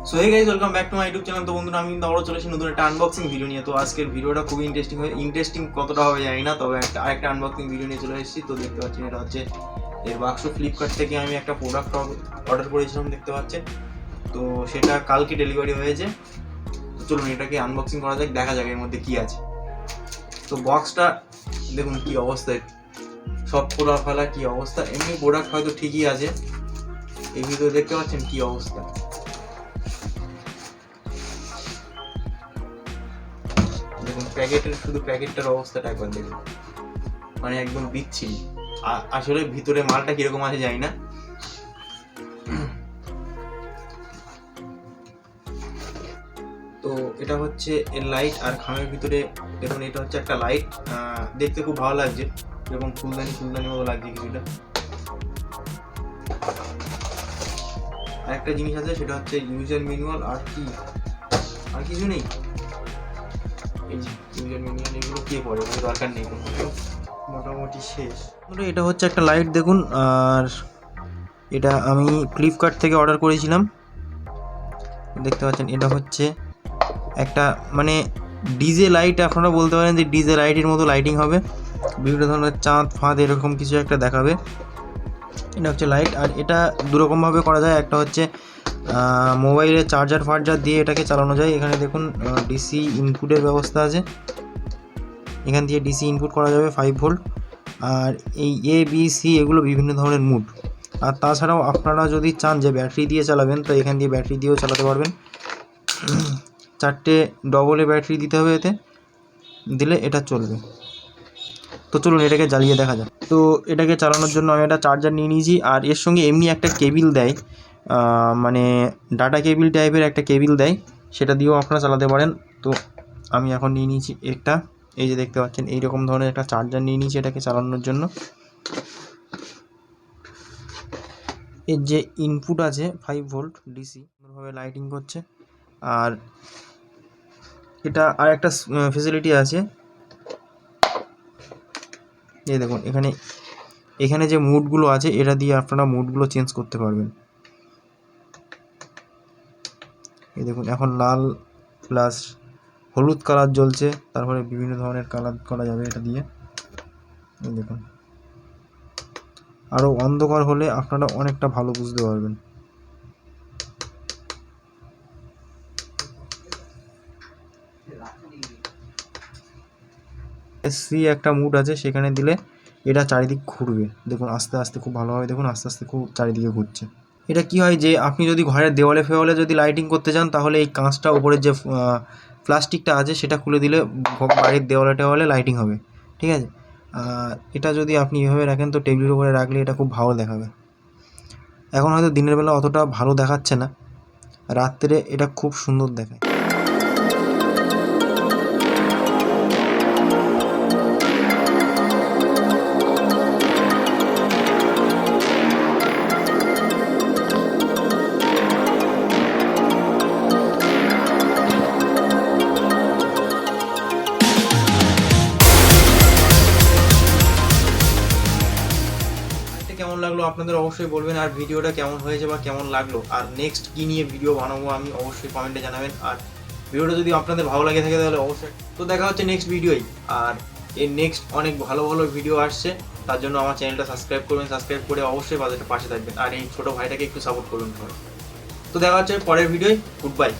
So hey guys, welcome back to my YouTube channel. তো বন্ধুরা, আমি কিন্তু আবারও চলে এসেছি নতুন একটা আনবক্সিং ভিডিও নিয়ে। তো আজকের ভিডিওটা খুবই ইন্টারেস্টিং কতটা হবে জানি না, তবে আরেকটা আনবক্সিং ভিডিও নিয়ে চলে এসেছি। তো দেখতে পাচ্ছেন এটা হচ্ছে এর বাক্স। ফ্লিপকার্ট থেকে আমি একটা প্রোডাক্ট অর্ডার করেছিলাম, দেখতে পাচ্ছেন। তো সেটা কালকে ডেলিভারি হয়েছে। তো চলুন এটাকে আনবক্সিং করা যাক, দেখা যাক এর মধ্যে কি আছে। তো বক্সটা দেখুন কি অবস্থা, সব খোলা ফেলা কি অবস্থা। এমনি প্রোডাক্ট হয়তো ঠিকই আছে, এই ভিডিও দেখতে পাচ্ছেন কি অবস্থা। দেখুন শুধু প্যাকেটটার অবস্থাটা একবার দেখুন, মানে একদম বিচ্ছিরি। আসলে ভিতরে মালটা কিরকম আছে জানি না। তো এটা হচ্ছে এর লাইট, আর খামের ভিতরে দেখুন এটা হচ্ছে একটা লাইট। দেখতে খুব ভালো লাগছে, এরকম ফুলদানি মতো লাগছে কিছুটা। আরেকটা জিনিস আছে, সেটা হচ্ছে ইউজার ম্যানুয়াল। আর কিছু নেই। এই ইউজার ম্যানুয়াল এগুলো কে পড়ে, কোনো দরকার নেই, মোটামুটি শেষ। এটা হচ্ছে একটা লাইট দেখুন, আর এটা আমি ফ্লিপকার্ট থেকে অর্ডার করেছিলাম, দেখতে পাচ্ছেন। এটা হচ্ছে একটা মানে ডিজে লাইট, আপনারা বলতে পারেন যে ডিজে লাইটের মতো লাইটিং হবে, বিভিন্ন ধরনের চাঁদ ফাঁদ এরকম কিছু একটা দেখাবে। এটা হচ্ছে লাইট, আর এটা দুরকমভাবে করা যায়। একটা হচ্ছে মোবাইলে চার্জার দিয়ে এটাকে চালানো যায়। এখানে দেখুন ডিসি ইনপুটের ব্যবস্থা আছে, এখান দিয়ে ডিসি ইনপুট করা যাবে 5 ভোল্ট। আর এই ABC এগুলো বিভিন্ন ধরনের মুড। আর তাছাড়াও আপনারা যদি চান যে ব্যাটারি দিয়ে চালাবেন, তো এখান দিয়ে ব্যাটারি দিয়েও চালাতে পারবেন। 4টে ডবল ব্যাটারি দিতে হবে, এতে দিলে এটা চলবে। তো চলুন এটাকে জ্বালিয়ে দেখা যাক। তো এটাকে চালানোর জন্য আমি একটা চার্জার নিয়ে নিয়েছি, আর এর সঙ্গে এমনি একটা কেবিল দেয়, মানে ডাটা কেবিল টাইপের একটা কেবিল দেয়, সেটা দিয়েও আপনারা চালাতে পারেন। তো আমি এখন নিয়ে নিয়েছি একটা, এই যে দেখতে পাচ্ছেন এইরকম ধরনের একটা চার্জার নিয়ে নিয়েছি এটাকে চালানোর জন্য। এর যে ইনপুট আছে 5 ভোল্ট ডিসি, সুন্দরভাবে লাইটিং করছে। আর এটা আর একটা ফেসিলিটি আছে, এই দেখুন এখানে যে মুডগুলো আছে, এটা দিয়ে আপনারা মুডগুলো চেঞ্জ করতে পারবেন। এই দেখুন এখন লাল প্লাস হলুদ কালার জ্বলছে, তারপরে বিভিন্ন ধরনের কালার করা যাবে এটা দিয়ে। এই দেখুন, আরও অন্ধকার হলে আপনারা অনেকটা ভালো বুঝতে পারবেন। সি একটা মুড আছে, সেখানে দিলে এটা চারিদিক ঘুরবে। দেখুন আস্তে আস্তে খুব ভালোভাবে দেখুন, আস্তে আস্তে খুব চারিদিকে ঘুরছে। এটা কি হয় যে আপনি যদি ঘরের দেওয়ালে যদি লাইটিং করতে চান, তাহলে এই কাঁচটা উপরের যে প্লাস্টিকটা আছে সেটা খুলে দিলে বাড়ির দেওয়ালে লাইটিং হবে, ঠিক আছে। এটা যদি আপনি এভাবে রাখেন, তো টেবিলের উপরে রাখলে এটা খুব ভালো দেখাবে। এখন হয়তো দিনের বেলা অতটা ভালো দেখাচ্ছে না, রাত্রে এটা খুব সুন্দর দেখায়। কেমন লাগলো আপনাদের অবশ্যই বলবেন, আর ভিডিওটা কেমন হয়েছে বা কেমন লাগলো, আর নেক্সট কী নিয়ে ভিডিও বানাবো আমি অবশ্যই কমেন্টে জানাবেন। আর ভিডিওটা যদি আপনাদের ভালো লাগে থাকে তাহলে অবশ্যই। তো দেখা হচ্ছে নেক্সট ভিডিওই, আর এর নেক্সট অনেক ভালো ভিডিও আসছে, তার জন্য আমার চ্যানেলটা সাবস্ক্রাইব করবেন। সাবস্ক্রাইব করে অবশ্যই পাশে থাকবেন, আর এই ছোটো ভাইটাকে একটু সাপোর্ট করবেন। তো দেখা হচ্ছে পরের ভিডিওয়। Good bye.